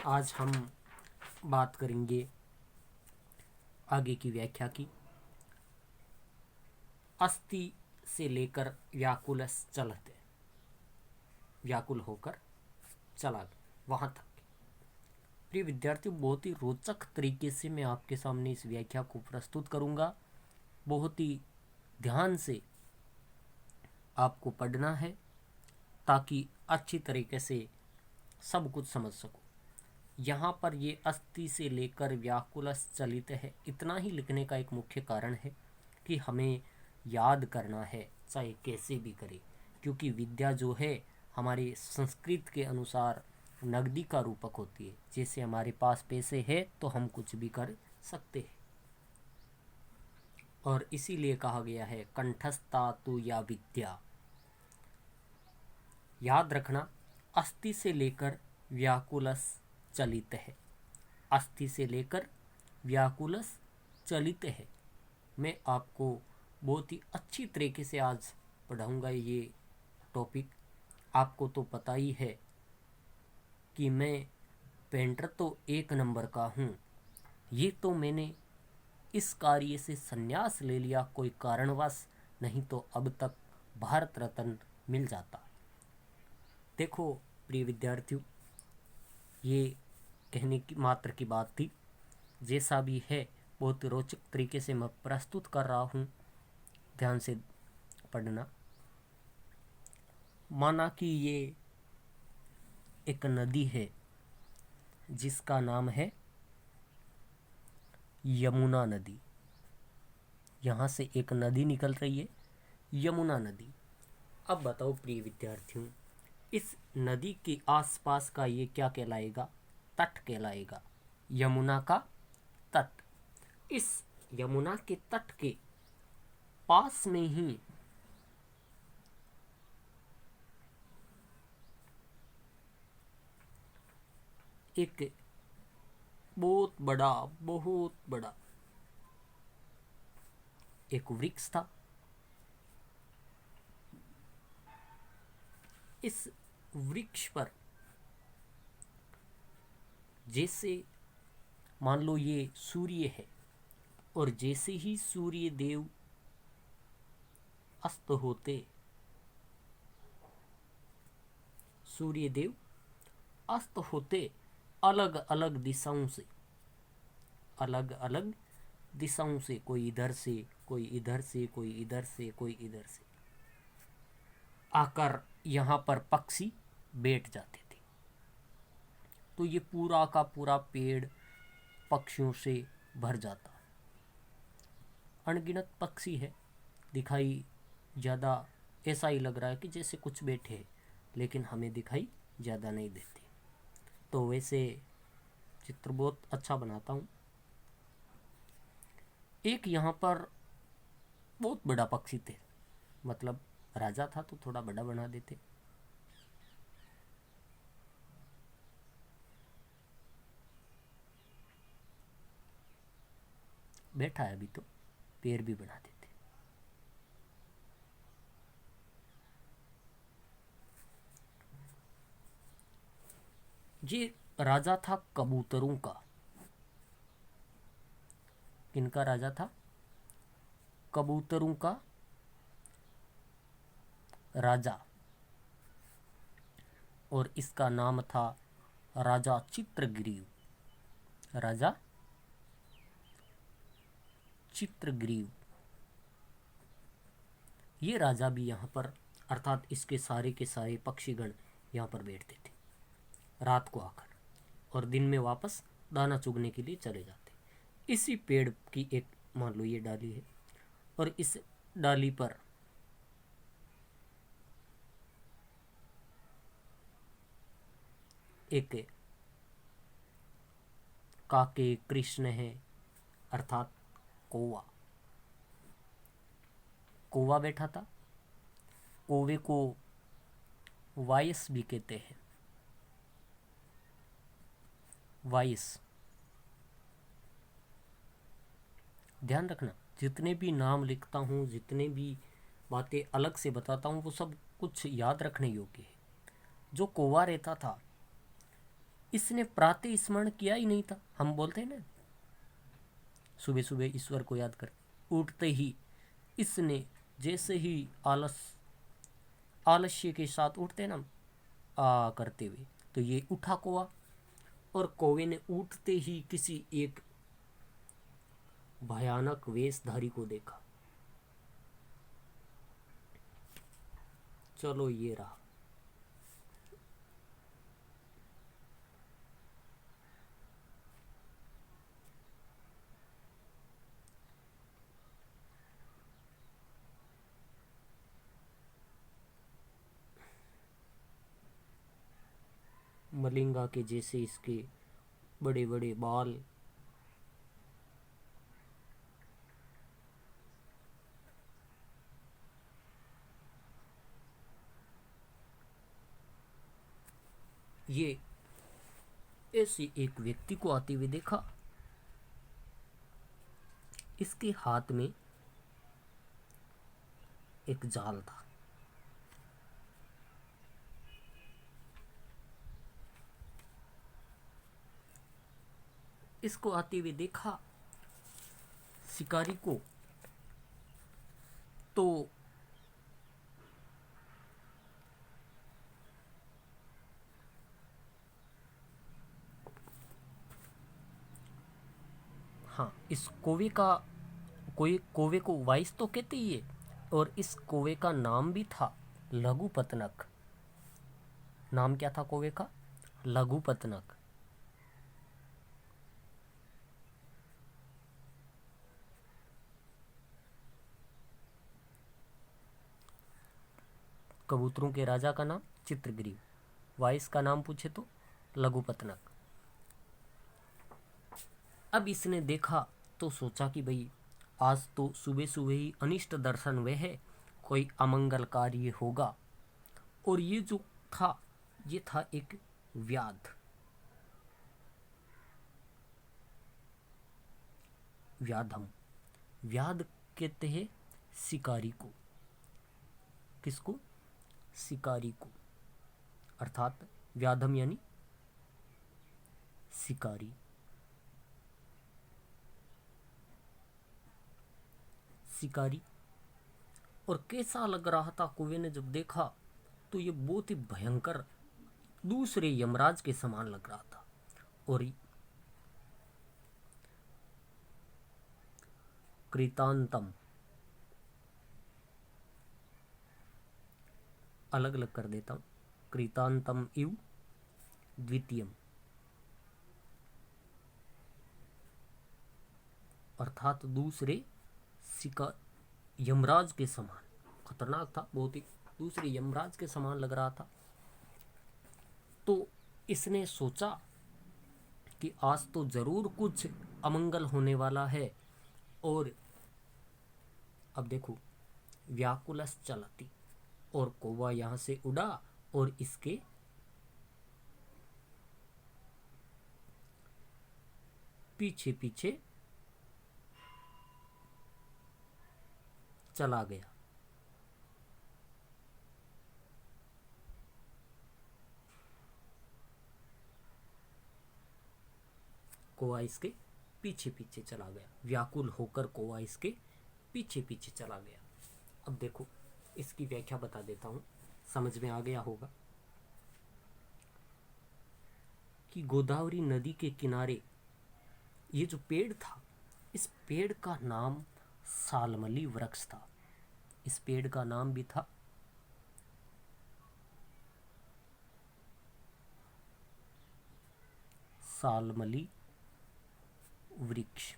आज हम बात करेंगे आगे की व्याख्या की। अस्ति से लेकर व्याकुलस चलते, व्याकुल होकर चला वहाँ तक। प्रिय विद्यार्थियों, बहुत ही रोचक तरीके से मैं आपके सामने इस व्याख्या को प्रस्तुत करूँगा। बहुत ही ध्यान से आपको पढ़ना है ताकि अच्छी तरीके से सब कुछ समझ सको। यहाँ पर ये अस्ति से लेकर व्याकुलस चलित है, इतना ही लिखने का एक मुख्य कारण है कि हमें याद करना है, चाहे कैसे भी करें, क्योंकि विद्या जो है हमारे संस्कृत के अनुसार नगदी का रूपक होती है। जैसे हमारे पास पैसे है तो हम कुछ भी कर सकते हैं, और इसीलिए कहा गया है कंठस्था तु या विद्या। याद रखना, अस्ति से लेकर व्याकुलस चलित है, अस्ति से लेकर व्याकुलस चलित है। मैं आपको बहुत ही अच्छी तरीके से आज पढ़ाऊँगा ये टॉपिक। आपको तो पता ही है कि मैं पेंटर तो 1 नंबर का हूँ। ये तो मैंने इस कार्य से संन्यास ले लिया कोई कारणवश, नहीं तो अब तक भारत रत्न मिल जाता। देखो प्रिय विद्यार्थियों, ये कहने की मात्र की बात थी। जैसा भी है बहुत रोचक तरीके से मैं प्रस्तुत कर रहा हूँ, ध्यान से पढ़ना। माना कि ये एक नदी है जिसका नाम है यमुना नदी। यहाँ से एक नदी निकल रही है, यमुना नदी। अब बताओ प्रिय विद्यार्थियों, इस नदी के आसपास का ये क्या कहलाएगा? तट कहलाएगा, यमुना का तट। इस यमुना के तट के पास में ही एक बहुत बड़ा एक वृक्ष था। इस वृक्ष पर जैसे मान लो ये सूर्य है, और जैसे ही सूर्य देव अस्त होते, सूर्य देव अस्त होते अलग अलग दिशाओं से, अलग अलग दिशाओं से, कोई इधर से, कोई इधर से, कोई इधर से, कोई इधर से आकर यहाँ पर पक्षी बैठ जाते थे। तो ये पूरा का पूरा पेड़ पक्षियों से भर जाता। अनगिनत पक्षी है, दिखाई ज़्यादा ऐसा ही लग रहा है कि जैसे कुछ बैठे हैं, लेकिन हमें दिखाई ज़्यादा नहीं देते। तो वैसे चित्र बहुत अच्छा बनाता हूँ। एक यहाँ पर बहुत बड़ा पक्षी थे, मतलब राजा था तो थोड़ा बड़ा बना देते। बैठा है अभी तो पैर भी बना देते। ये राजा था कबूतरों का। किनका राजा था? कबूतरों का राजा। और इसका नाम था राजा चित्रग्रीव। राजा चित्रग्रीव। ये राजा भी यहाँ पर, अर्थात इसके सारे के सारे पक्षीगण यहाँ पर बैठते थे रात को आकर, और दिन में वापस दाना चुगने के लिए चले जाते। इसी पेड़ की एक, मान लो ये डाली है, और इस डाली पर एक काके कृष्ण है, अर्थात कौवा। कौवा बैठा था। कौवे को वायस भी कहते हैं। वायस। ध्यान रखना, जितने भी नाम लिखता हूँ, जितने भी बातें अलग से बताता हूँ, वो सब कुछ याद रखने योग्य है। जो कौवा रहता था इसने प्रातः स्मरण किया ही नहीं था। हम बोलते हैं ना, सुबह सुबह ईश्वर को याद कर, उठते ही इसने जैसे ही आलस्य के साथ उठते ना, आ करते हुए, तो ये उठा कौवा, और कौवे ने उठते ही किसी एक भयानक वेशधारी को देखा। चलो ये रहा। मलिंगा के जैसे इसके बड़े बड़े बाल, ये ऐसे एक व्यक्ति को आते हुए देखा। इसके हाथ में एक जाल था। इसको आते हुए देखा शिकारी को, तो हाँ, इस कौवे का, कोई कौवे को वाइस तो कहते ही है, और इस कौवे का नाम भी था लघुपतनक। नाम क्या था कौवे का? लघुपतनक। कबूतरों के राजा का नाम चित्रग्रीव, वाइस का नाम पूछे तो लघुपतनक। अब इसने देखा तो सोचा कि भाई आज तो सुबह सुबह ही अनिष्ट दर्शन हुए है, कोई अमंगल कार्य होगा। और ये जो था, ये था एक व्याध। व्याधम, व्याध कहते हैं शिकारी को। किसको? शिकारी को। अर्थात व्याधम यानी शिकारी। शिकारी। और कैसा लग रहा था कौवे ने जब देखा, तो ये बहुत ही भयंकर दूसरे यमराज के समान लग रहा था। और कृतांतम, अलग अलग कर देता हूं, कृतांतम इव द्वितीयम, अर्थात दूसरे यमराज के समान खतरनाक था, बहुत ही दूसरे यमराज के समान लग रहा था। तो इसने सोचा कि आज तो जरूर कुछ अमंगल होने वाला है। और अब देखो, व्याकुलस चलती, और कौवा यहां से उड़ा और इसके पीछे पीछे चला गया। कौवा इसके पीछे पीछे चला गया, व्याकुल होकर कौवा इसके पीछे पीछे चला गया। अब देखो, इसकी व्याख्या बता देता हूं, समझ में आ गया होगा कि गोदावरी नदी के किनारे ये जो पेड़ था, इस पेड़ का नाम सालमली वृक्ष था। इस पेड़ का नाम भी था सालमली वृक्ष।